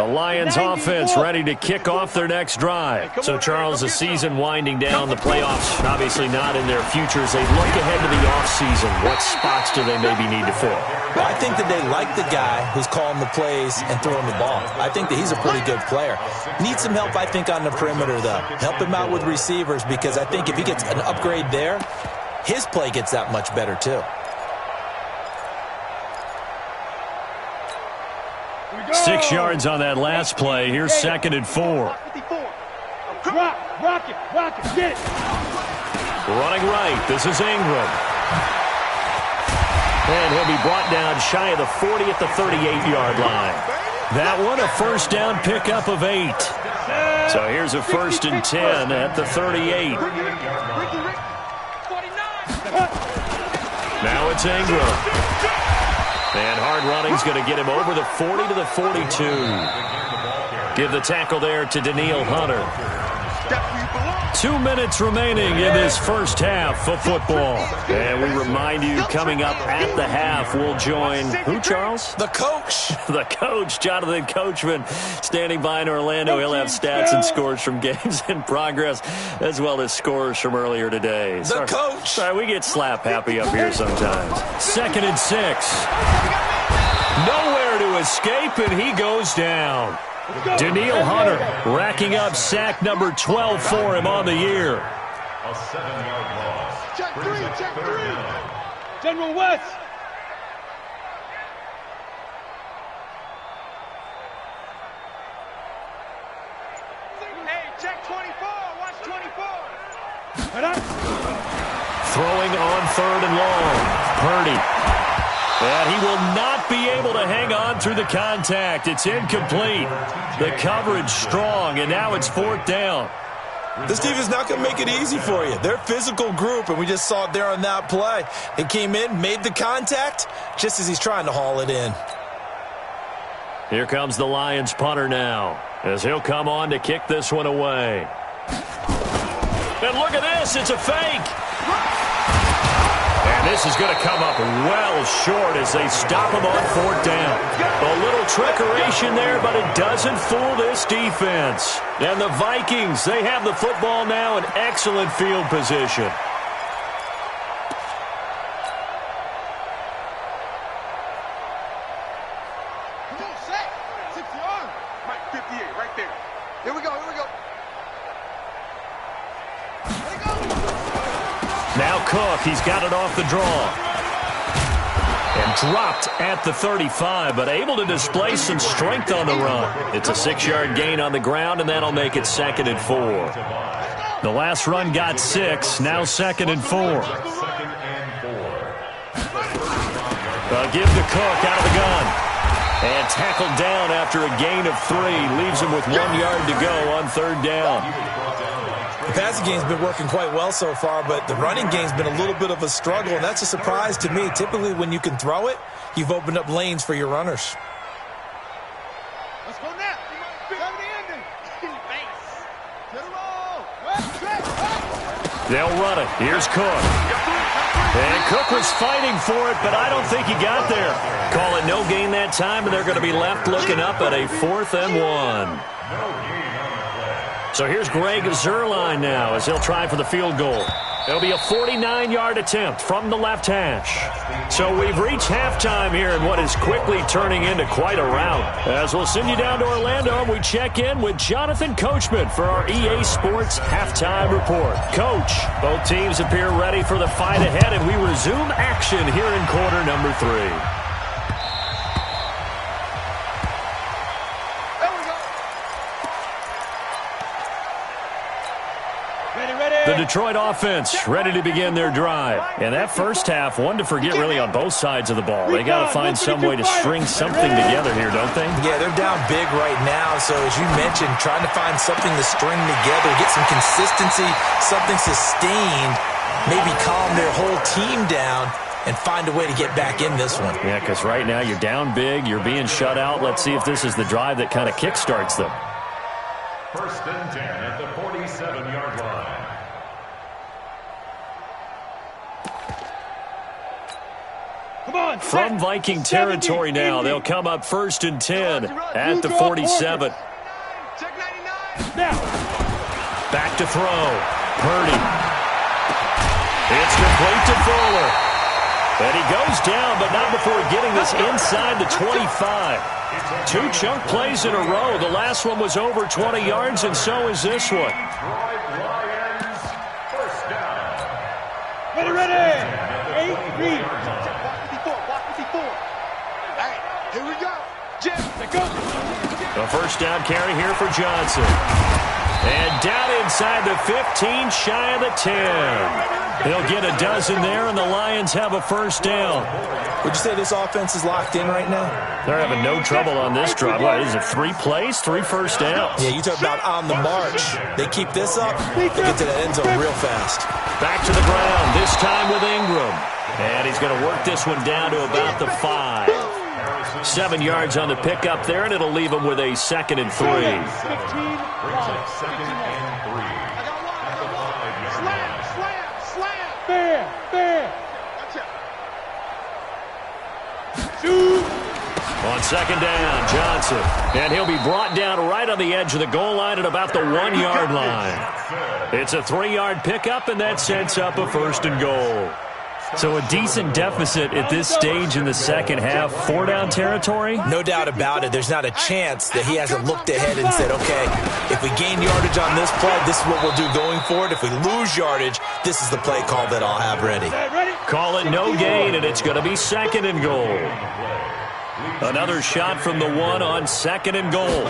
The Lions offense ready to kick off their next drive. So, Charles, the season winding down, the playoffs obviously not in their futures. They look ahead to the offseason. What spots do they maybe need to fill? Well, I think that they like the guy who's calling the plays and throwing the ball. I think that he's a pretty good player. Needs some help, I think, on the perimeter, though. Help him out with receivers, because I think if he gets an upgrade there, his play gets that much better, too. 6 yards on that last play. Here's 2nd and 4. Rock it, get it. Running right, this is Ingram. And he'll be brought down shy of the 40 at the 38-yard line. That one, a first down pickup of 8. So here's a 1st and 10 at the 38. Now it's Ingram. And hard running's going to get him over the 40 to the 42. Give the tackle there to Daniil Hunter. 2 minutes remaining in this first half of football. And we remind you, coming up at the half, we'll join who, Charles? The coach. The coach, Jonathan Coachman, standing by in Orlando. He'll have stats and scores from games in progress, as well as scores from earlier today. The coach. Sorry, we get slap happy up here sometimes. 2nd and 6. Nowhere to escape, and he goes down. Daniil Hunter racking up sack number 12 for him on the year. A 7-yard loss. Check 3. General West. Hey, check 24. Watch 24. Throwing on 3rd and long. Purdy. And he will not be able to hang on through the contact. It's incomplete. The coverage strong, and now it's 4th down. This team is not going to make it easy for you. They're a physical group, and we just saw it there on that play. He came in, made the contact, just as he's trying to haul it in. Here comes the Lions punter now, as he'll come on to kick this one away. And look at this, it's a fake. And this is going to come up well short as they stop him on 4th down. A little trickeration there, but it doesn't fool this defense. And the Vikings, they have the football now in excellent field position. Come on, sack. 60 yards. Mike, 58, right there. Here we go. Now Cook, he's got it off the draw. And dropped at the 35, but able to display some strength on the run. It's a 6-yard gain on the ground, and that'll make it 2nd and 4. The last run got 6, now 2nd and 4. They'll give to Cook out of the gun. And tackled down after a gain of 3. Leaves him with 1 yard to go on 3rd down. The passing game's been working quite well so far, but the running game's been a little bit of a struggle, and that's a surprise to me. Typically, when you can throw it, you've opened up lanes for your runners. Let's go now. They'll run it. Here's Cook. And Cook was fighting for it, but I don't think he got there. Call it no gain that time, and they're going to be left looking up at a 4th and 1. So here's Greg Zuerlein now as he'll try for the field goal. It'll be a 49-yard attempt from the left hash. So we've reached halftime here in what is quickly turning into quite a rout. As we'll send you down to Orlando, and we check in with Jonathan Coachman for our EA Sports Halftime Report. Coach, both teams appear ready for the fight ahead, and we resume action here in quarter number 3. The Detroit offense ready to begin their drive. And that first half, one to forget really on both sides of the ball. They got to find some way to string something together here, don't they? Yeah, they're down big right now. So as you mentioned, trying to find something to string together, get some consistency, something sustained, maybe calm their whole team down and find a way to get back in this one. Yeah, because right now you're down big, you're being shut out. Let's see if this is the drive that kind of kickstarts them. 1st and 10 at the 47-yard line. From Viking territory now, they'll come up 1st and 10 at the 47. Back to throw. Purdy. It's complete to Fuller. And he goes down, but not before getting this inside the 25. 2 chunk plays in a row. The last one was over 20 yards, and so is this one. Ready. 8-3. Block 54. All right, here we go. A first down carry here for Johnson. And down inside the 15, shy of the 10. He'll get a dozen there, and the Lions have a first down. Would you say this offense is locked in right now? They're having no trouble on this drive. What is it, 3 plays, 3 first downs? Yeah, you talk about on the march. They keep this up, they get to the end zone real fast. Back to the ground, this time with Ingram. And he's going to work this one down to about the 5. 7 yards on the pickup there, and it'll leave him with a 2nd and 3. Brings up 2nd and 3. Fair. On 2nd down, Johnson. And he'll be brought down right on the edge of the goal line at about the 1-yard line. It's a 3-yard pickup, and that sets up a 1st and goal. So a decent deficit at this stage in the second half. 4-down territory? No doubt about it. There's not a chance that he hasn't looked ahead and said, okay, if we gain yardage on this play, this is what we'll do going forward. If we lose yardage, this is the play call that I'll have ready. Call it no gain, and it's going to be 2nd and goal. Another shot from the 1 on 2nd and goal.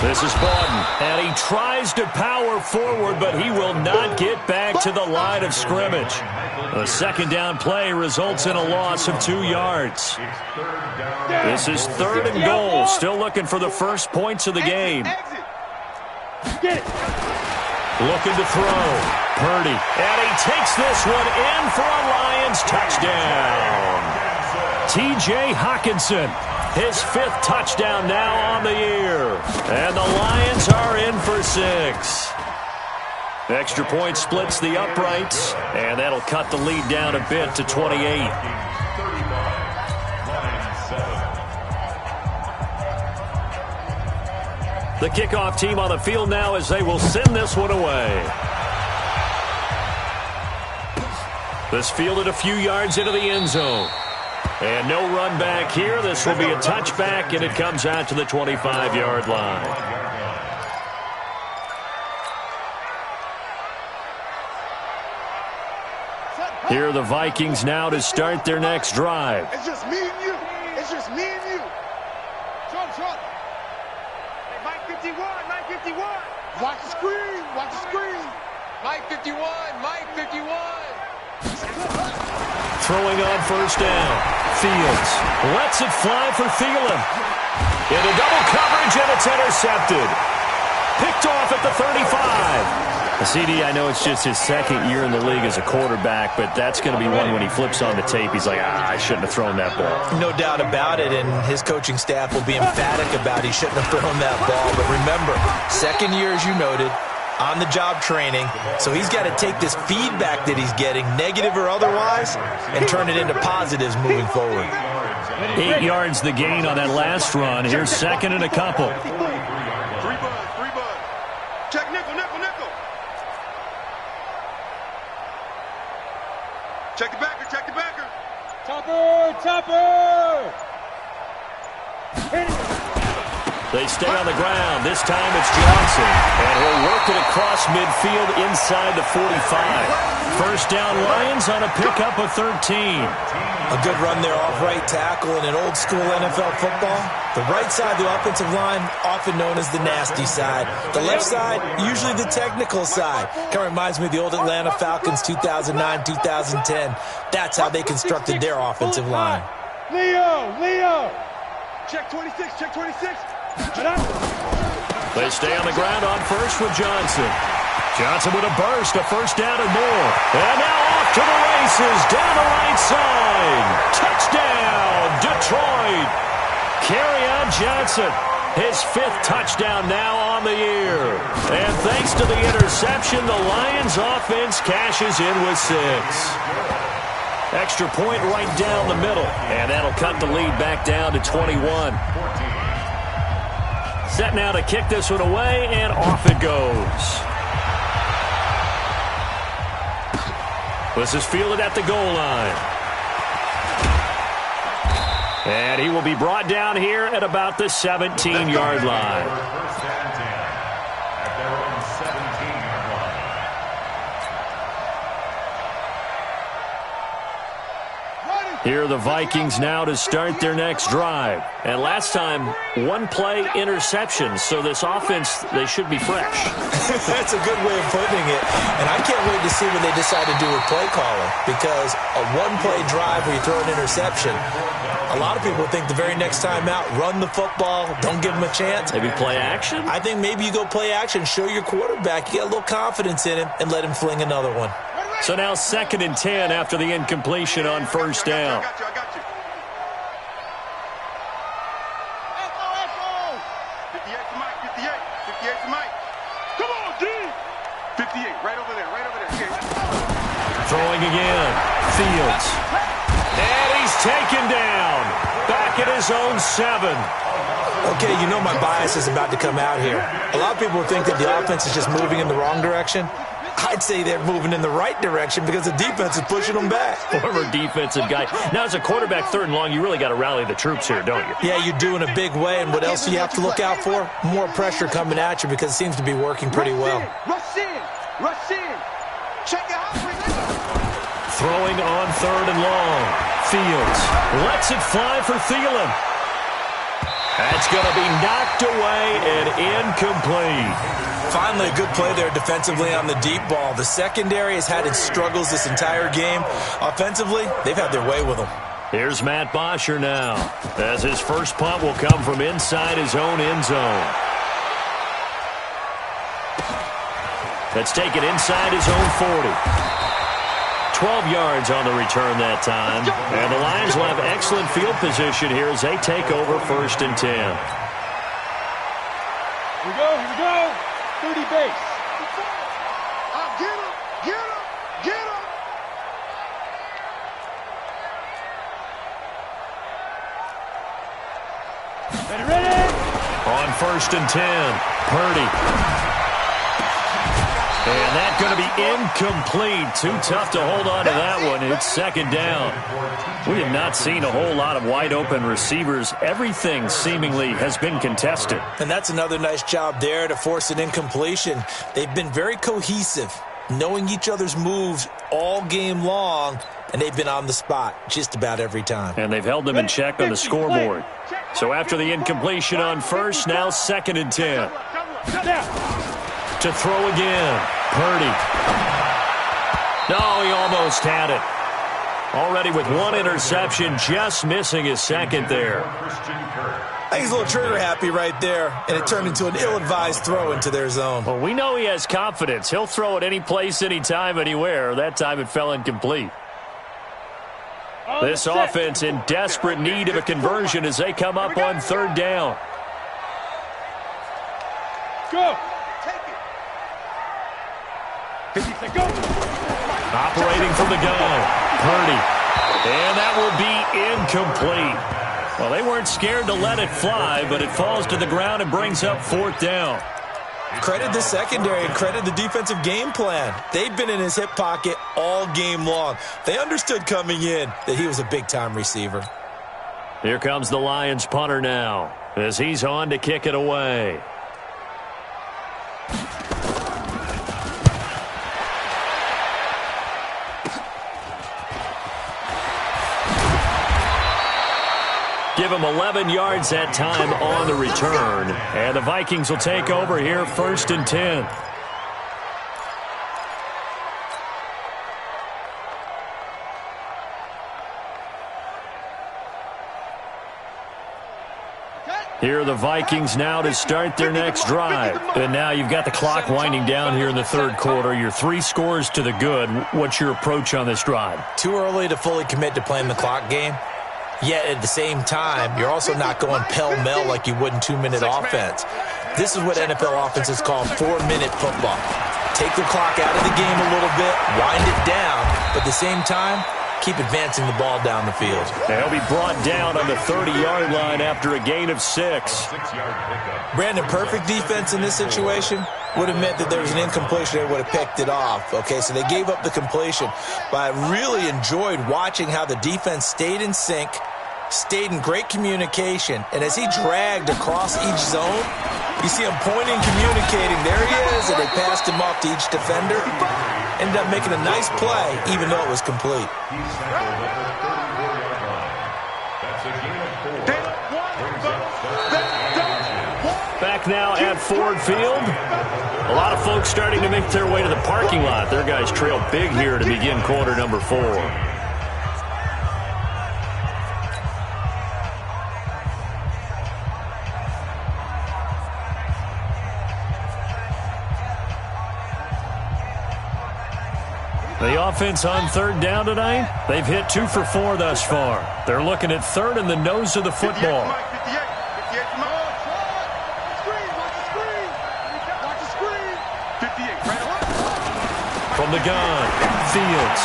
This is Bawden, and he tries to power forward, but he will not get back to the line of scrimmage. A 2nd down play results in a loss of 2 yards. This is 3rd and goal, still looking for the first points of the game. Looking to throw. Purdy, and he takes this one in for a Lions touchdown. T.J. Hockenson, his 5th touchdown now on the year. And the Lions are in for 6. Extra point splits the uprights, and that'll cut the lead down a bit to 28. The kickoff team on the field now as they will send this one away. This fielded a few yards into the end zone. And no run back here. This will be a touchback, and it comes out to the 25-yard line. Here are the Vikings now to start their next drive. It's just me and you. It's just me and you. Short. Hey, Mike 51. Watch the screen. Mike 51. Throwing on first down. Fields lets it fly for Thielen. Into double coverage, and it's intercepted. Picked off at the 35. CD, I know it's just his 2nd year in the league as a quarterback, but that's going to be one when he flips on the tape. He's like, I shouldn't have thrown that ball. No doubt about it, and his coaching staff will be emphatic about he shouldn't have thrown that ball. But remember, 2nd year, as you noted, on-the-job training, so he's got to take this feedback that he's getting, negative or otherwise, and turn it into positives moving forward. 8 yards the gain on that last run. Here's 2nd and a couple. 3 bud. Check nickel. Check the backer. Topper. They stay on the ground. This time it's Johnson. And he'll work it across midfield inside the 45. First down Lions on a pickup of 13. A good run there off right tackle in an old-school NFL football. The right side of the offensive line, often known as the nasty side. The left side, usually the technical side. Kind of reminds me of the old Atlanta Falcons 2009, 2010. That's how they constructed their offensive line. Leo. Check 26. They stay on the ground on first with Johnson. Johnson with a burst, a first down and more. And now off to the races, down the right side. Touchdown, Detroit. Kerryon Johnson, his 5th touchdown now on the year. And thanks to the interception, the Lions offense cashes in with 6. Extra point right down the middle. And that'll cut the lead back down to 21. Set now to kick this one away, and off it goes. This is fielded at the goal line. And he will be brought down here at about the 17-yard line. First and 10 at their own 17-yard line. Here are the Vikings now to start their next drive. And last time, one-play interception, so this offense, they should be fresh. That's a good way of putting it. And I can't wait to see what they decide to do with play calling, because a one-play drive where you throw an interception, a lot of people think the very next time out, run the football, don't give them a chance. Maybe play action? I think maybe you go play action, show your quarterback, you get a little confidence in him, and let him fling another one. So now 2nd and 10 after the incompletion on first down. I got you. 58 to Mike, 58 to Mike. Come on, D! 58, right over there. Throwing again. Fields. And he's taken down. Back at his own 7. Okay, you know my bias is about to come out here. A lot of people think that the offense is just moving in the wrong direction. I'd say they're moving in the right direction because the defense is pushing them back. Former defensive guy. Now, as a quarterback, 3rd and long, you really got to rally the troops here, don't you? Yeah, you do in a big way. And what else do you have to look out for? More pressure coming at you because it seems to be working pretty well. Rush in. Check it out. Throwing on 3rd and long. Fields lets it fly for Thielen. That's going to be knocked away and incomplete. Finally, a good play there defensively on the deep ball. The secondary has had its struggles this entire game. Offensively, they've had their way with them. Here's Matt Bosher now, as his first punt will come from inside his own end zone. Let's take it inside his own 40. 12 yards on the return that time. And the Lions will have excellent field position here as they take over 1st and 10. Here we go. 30 base. Get him. Ready. On 1st and 10, Purdy. And that's going to be incomplete. Too tough to hold on to that one. It's 2nd down. We have not seen a whole lot of wide-open receivers. Everything seemingly has been contested. And that's another nice job there to force an incompletion. They've been very cohesive, knowing each other's moves all game long, and they've been on the spot just about every time. And they've held them in check on the scoreboard. So after the incompletion on 1st, now 2nd and 10. To throw again. Purdy. No, he almost had it. Already with 1 interception, just missing his 2nd there. I think he's a little trigger happy right there, and it turned into an ill-advised throw into their zone. Well, we know he has confidence. He'll throw it any place, anytime, anywhere. That time it fell incomplete. This offense in desperate need of a conversion as they come up on 3rd down. Go. Operating from the gun, Purdy. And that will be incomplete. Well, they weren't scared to let it fly, but it falls to the ground and brings up 4th down. Credit the secondary and credit the defensive game plan. They've been in his hip pocket all game long. They understood coming in that he was a big-time receiver. Here comes the Lions punter now as he's on to kick it away. Give him 11 yards that time on the return. And the Vikings will take over here 1st and 10. Here are the Vikings now to start their next drive. And now you've got the clock winding down here in the 3rd quarter. You're 3 scores to the good. What's your approach on this drive? Too early to fully commit to playing the clock game. Yet at the same time, you're also not going pell-mell like you would in 2-minute offense. This is what NFL offenses call 4-minute football. Take the clock out of the game a little bit, wind it down, but at the same time, keep advancing the ball down the field. And he'll be brought down on the 30-yard line after a gain of 6. Brandon, perfect defense in this situation would have meant that there was an incompletion. They would have picked it off. Okay, so they gave up the completion. But I really enjoyed watching how the defense stayed in sync, stayed in great communication, and as he dragged across each zone, you see him pointing, communicating. There he is, and they passed him off to each defender. Ended up making a nice play, even though it was complete. Back now at Ford Field. A lot of folks starting to make their way to the parking lot. Their guys trail big here to begin quarter number 4. The offense on 3rd down tonight, they've hit 2 for 4 thus far. They're looking at 3rd in the nose of the football. From the gun, Fields.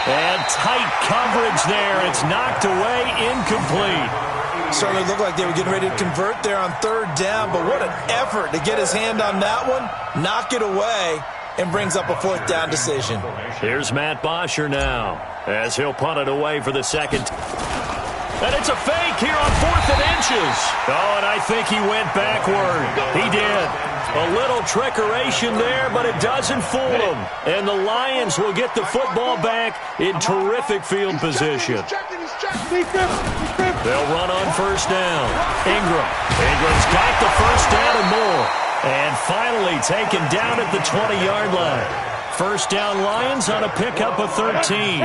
And tight coverage there. It's knocked away, incomplete. Certainly looked like they were getting ready to convert there on 3rd down, but what an effort to get his hand on that one, knock it away, and brings up a 4th down decision. Here's Matt Bosher now, as he'll punt it away for the 2nd. And it's a fake here on 4th and inches. Oh, and I think he went backward. He did. A little trickeration there, but it doesn't fool him. And the Lions will get the football back in terrific field position. They'll run on 1st down. Ingram. Ingram's got the 1st down and more. And finally taken down at the 20-yard line. 1st down Lions on a pickup of 13.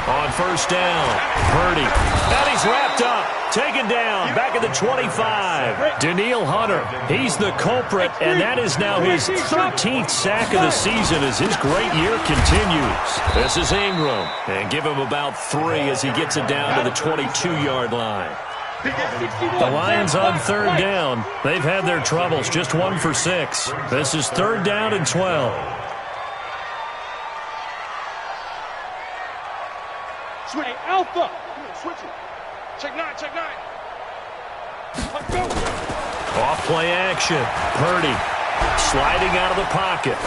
On 1st down, Purdy. And he's wrapped up. Taken down, back at the 25. Danielle Hunter, he's the culprit, and that is now his 13th sack of the season as his great year continues. This is Ingram, and give him about 3 as he gets it down to the 22-yard line. The Lions on 3rd down. They've had their troubles, just 1 for 6. This is 3rd down and 12. Switch. Hey, Alpha. Switch it. Check 9, check 9. Let's go. Off play action. Purdy sliding out of the pocket.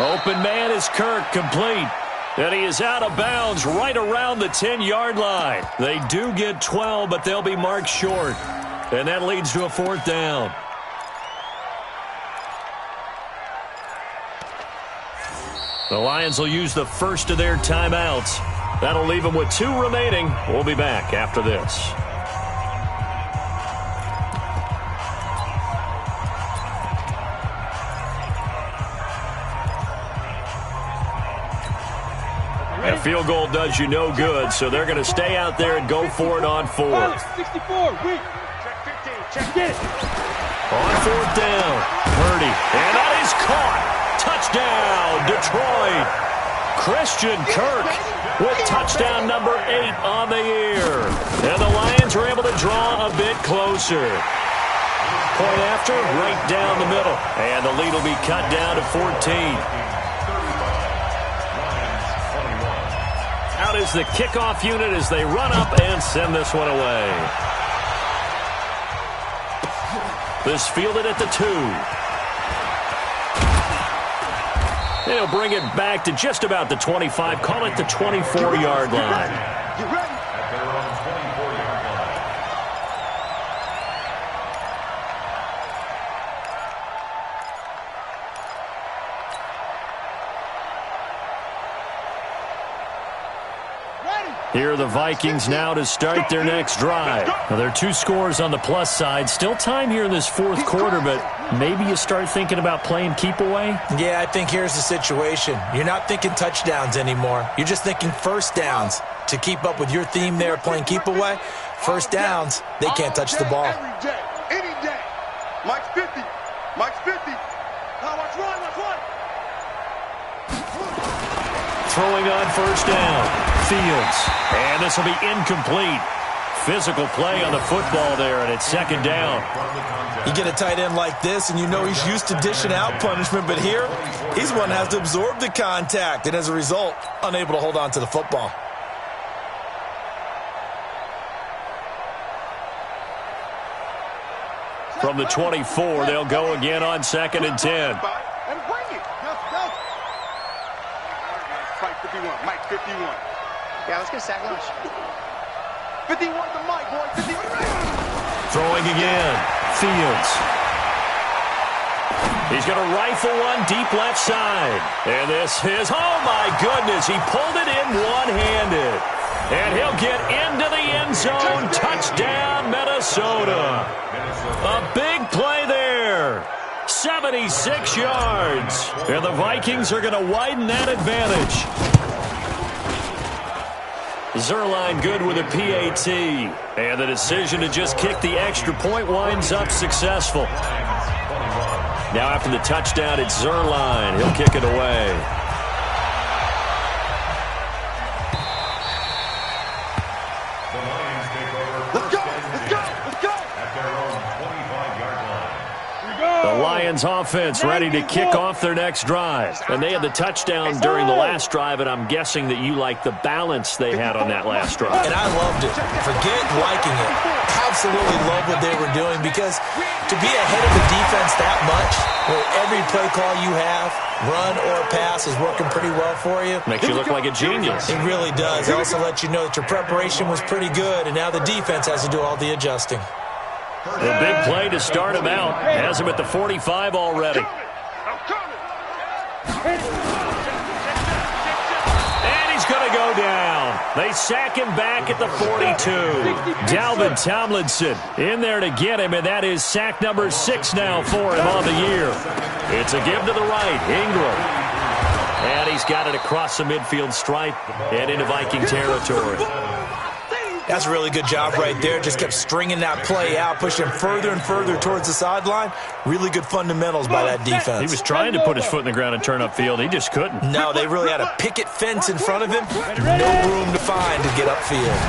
Open man is Kirk, complete. And he is out of bounds right around the 10-yard line. They do get 12, but they'll be marked short. And that leads to a 4th down. The Lions will use the first of their timeouts. That'll leave them with 2 remaining. We'll be back after this. A field goal does you no good, so they're going to stay out there and go for it on 4th. 64, wait. Check 15, check it. On 4th down, Purdy. And that is caught. Touchdown, Detroit. Christian Kirk with touchdown number 8 on the year. And the Lions are able to draw a bit closer. Point after, right down the middle. And the lead will be cut down to 14. Out is the kickoff unit as they run up and send this one away. This fielded at the 2. They'll bring it back to just about the 25. Call it the 24-yard line. You ready? At their own 24-yard line. Here are the Vikings now to start their next drive. Now, there are 2 scores on the plus side. Still time here in this 4th quarter, but maybe you start thinking about playing keep away? Yeah, I think here's the situation. You're not thinking touchdowns anymore. You're just thinking 1st downs. To keep up with your theme there, playing keep away, 1st downs, they can't touch the ball. Every day, any day. Mike's 50. Mike's 50. Now watch run, watch run. Throwing on 1st down. Fields. And this will be incomplete. physical play on the football there, and it's second down. You get a tight end like this, and you know he's used to dishing out punishment, but here, he's the one that has to absorb the contact, and as a result, unable to hold on to the football. From the 24, they'll go again on 2nd and 10. And bring it. Go. Mike 51. Mike 51. Yeah, let's get a sack lunch. 51 to Mike, boy. 51. Throwing again. Fields. He's going to rifle one deep left side. And this is, oh my goodness, he pulled it in one-handed. And he'll get into the end zone. Touchdown, Minnesota. A big play there. 76 yards. And the Vikings are going to widen that advantage. Zerline good with a PAT. And the decision to just kick the extra point winds up successful. Now after the touchdown, it's Zerline. He'll kick it away. The Lions offense ready to kick off their next drive. And they had the touchdown during the last drive, and I'm guessing that you like the balance they had on that last drive. And I loved it. Forget liking it. Absolutely love what they were doing, because to be ahead of the defense that much, where every play call you have, run or pass, is working pretty well for you. Makes you look like a genius. It really does. It also lets you know that your preparation was pretty good, and now the defense has to do all the adjusting. The big play to start him out. Has him at the 45 already. And he's going to go down. They sack him back at the 42. Dalvin Tomlinson in there to get him, and that is sack number 6 now for him on the year. It's a give to the right. Ingram. And he's got it across the midfield stripe and into Viking territory. That's a really good job right there. Just kept stringing that play out, pushing further and further towards the sideline. Really good fundamentals by that defense. He was trying to put his foot in the ground and turn upfield. He just couldn't. No, they really had a picket fence in front of him. No room to find to get upfield.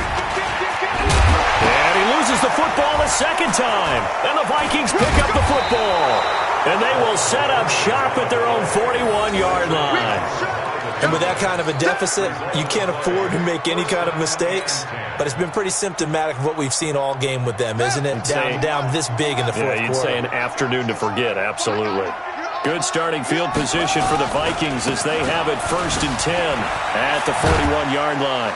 And he loses the football a second time. And the Vikings pick up the football. And they will set up shop at their own 41-yard line. And with that kind of a deficit, you can't afford to make any kind of mistakes. But it's been pretty symptomatic of what we've seen all game with them, isn't it? Down this big in the fourth quarter. Yeah, you'd say an afternoon to forget, absolutely. Good starting field position for the Vikings as they have it 1st and 10 at the 41-yard line.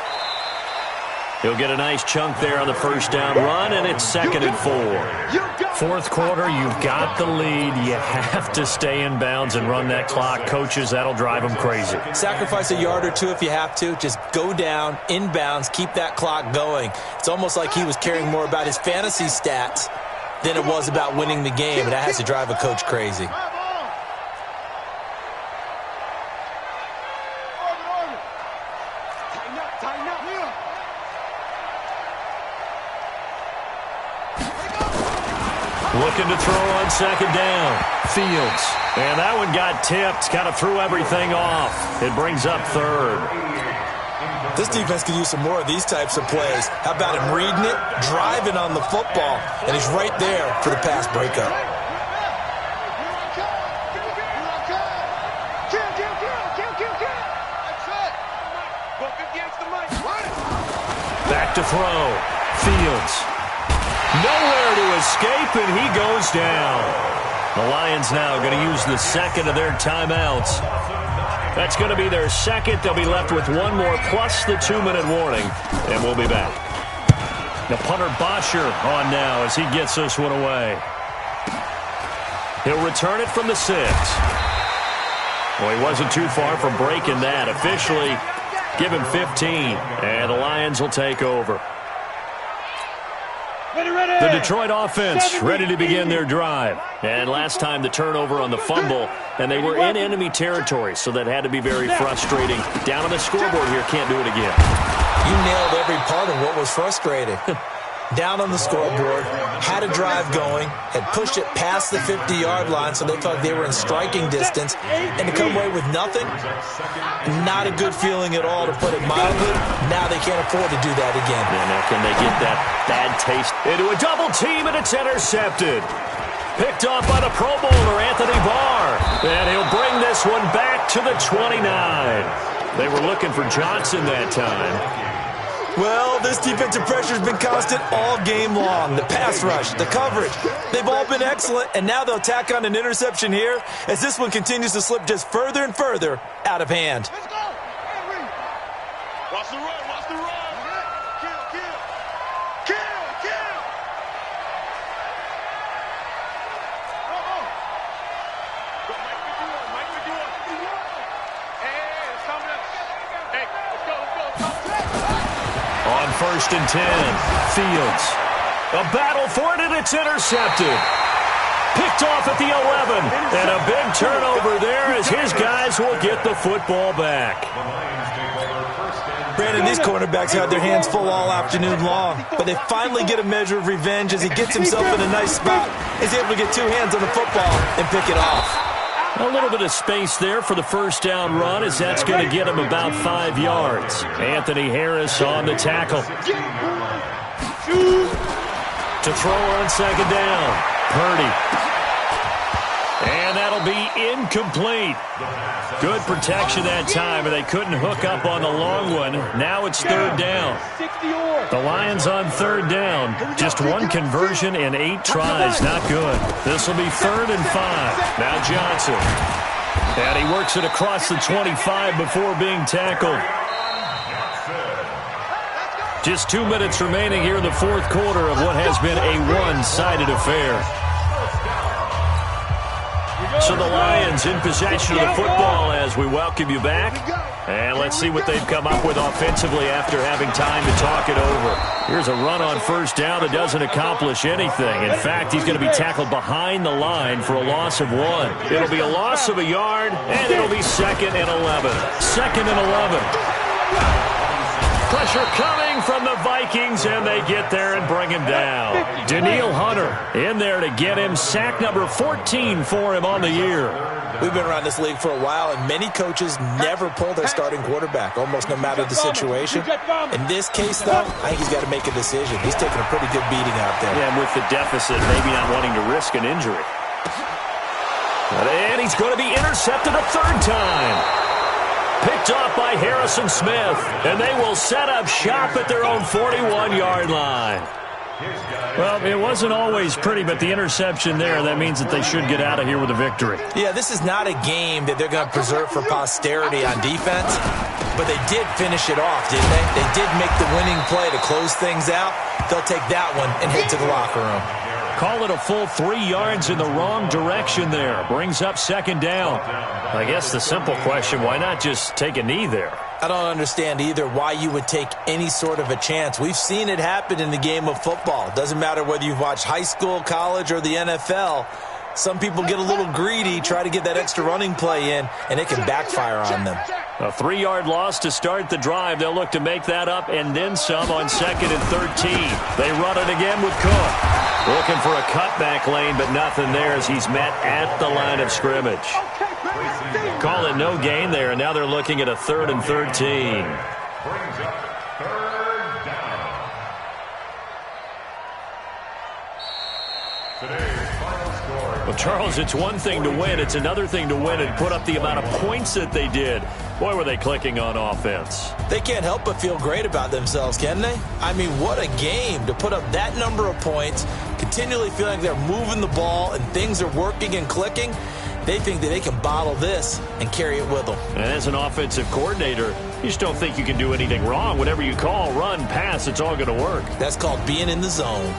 He'll get a nice chunk there on the first down run, and it's 2nd and 4. Fourth quarter, you've got the lead. You have to stay in bounds and run that clock. Coaches, that'll drive them crazy. Sacrifice a yard or two if you have to. Just go down, in bounds, keep that clock going. It's almost like he was caring more about his fantasy stats than it was about winning the game, and that has to drive a coach crazy. Looking to throw on 2nd down. Fields. And that one got tipped. Kind of threw everything off. It brings up 3rd. This defense could use some more of these types of plays. How about him reading it, driving on the football, and he's right there for the pass breakup. Back to throw. Fields. Nowhere to escape, and he goes down. The Lions now going to use the 2nd of their timeouts. That's going to be their 2nd. They'll be left with one more plus the 2-minute warning, and we'll be back. The punter Bosher on now as he gets this one away. He'll return it from the 6. Well, he wasn't too far from breaking that. Officially, give him 15, and the Lions will take over. The Detroit offense ready to begin their drive. And last time the turnover on the fumble, and they were in enemy territory, so that had to be very frustrating. Down on the scoreboard here, can't do it again. You nailed every part of what was frustrating. Down on the scoreboard, had a drive going, had pushed it past the 50-yard line, so they thought they were in striking distance, and to come away with nothing, not a good feeling at all, to put it mildly. Now they can't afford to do that again. And that Can they get that bad taste into a double team, and it's intercepted? Picked off by the Pro Bowler, Anthony Barr. And he'll bring this one back to the 29. They were looking for Johnson that time. Well, this defensive pressure has been constant all game long. The pass rush, the coverage, they've all been excellent, and now they'll tack on an interception here as this one continues to slip just further and further out of hand. Let's go. Watch the run. Watch the run. Kill, kill. Kill, kill. Mike 51. Hey, it's coming up. Hey, let's go. On 1st and 10, Fields. A battle for it, and it's intercepted. Picked off at the 11. And a big turnover there as his guys will get the football back. Brandon, these cornerbacks had their hands full all afternoon long, but they finally get a measure of revenge as he gets himself in a nice spot. He's able to get two hands on the football and pick it off. A little bit of space there for the first down run as that's going to get him about 5 yards. Anthony Harris on the tackle. To throw on second down. Purdy. And that'll be incomplete. Good protection that time, and they couldn't hook up on the long one. Now it's third down. The Lions on third down. Just one conversion in 8 tries. Not good. This will be 3rd and 5. Now Johnson. And he works it across the 25 before being tackled. Just 2 minutes remaining here in the fourth quarter of what has been a one-sided affair. So the Lions in possession of the football as we welcome you back. And let's see what they've come up with offensively after having time to talk it over. Here's a run on first down that doesn't accomplish anything. In fact, he's going to be tackled behind the line for a loss of 1. It'll be a loss of a yard, and it'll be 2nd and 11. 2nd and 11. Pressure coming from the Vikings, and they get there and bring him down. Danielle Hunter in there to get him. Sack number 14 for him on the year. We've been around this league for a while, and many coaches never pull their starting quarterback, almost no matter the situation. In this case, though, I think he's got to make a decision. He's taking a pretty good beating out there. Yeah, and with the deficit, maybe not wanting to risk an injury. And he's going to be intercepted a 3rd time. Picked off by Harrison Smith, and they will set up shop at their own 41-yard line. Well, it wasn't always pretty, but the interception there, that means that they should get out of here with a victory. Yeah, this is not a game that they're going to preserve for posterity on defense, but they did finish it off, didn't they? They did make the winning play to close things out. They'll take that one and head to the locker room. Call it a full 3 yards in the wrong direction there. Brings up 2nd down. I guess the simple question, why not just take a knee there? I don't understand either why you would take any sort of a chance. We've seen it happen in the game of football. Doesn't matter whether you've watched high school, college, or the NFL. Some people get a little greedy, try to get that extra running play in, and it can backfire on them. A 3-yard loss to start the drive. They'll look to make that up and then some on 2nd and 13. They run it again with Cook. Looking for a cutback lane, but nothing there as he's met at the line of scrimmage. Call it no gain there, and now they're looking at a 3rd and 13. Brings up 3rd down. Today's final score. Well, Charles, it's one thing to win. It's another thing to win and put up the amount of points that they did. Boy, were they clicking on offense. They can't help but feel great about themselves, can they? I mean, what a game to put up that number of points, continually feeling they're moving the ball and things are working and clicking. They think that they can bottle this and carry it with them. And as an offensive coordinator, you just don't think you can do anything wrong. Whatever you call, run, pass, it's all going to work. That's called being in the zone.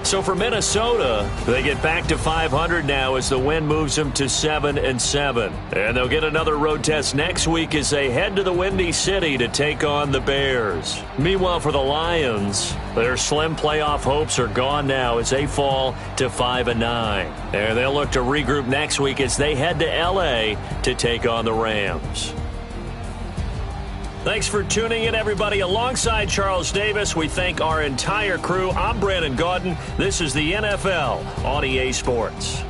So for Minnesota, they get back to 500 now as the win moves them to 7-7. And they'll get another road test next week as they head to the Windy City to take on the Bears. Meanwhile, for the Lions, their slim playoff hopes are gone now as they fall to 5-9. And they'll look to regroup next week as they head to L.A. to take on the Rams. Thanks for tuning in, everybody. Alongside Charles Davis, we thank our entire crew. I'm Brandon Gaudin. This is the NFL on EA Sports.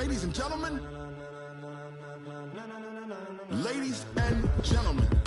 Ladies and gentlemen. Ladies and gentlemen.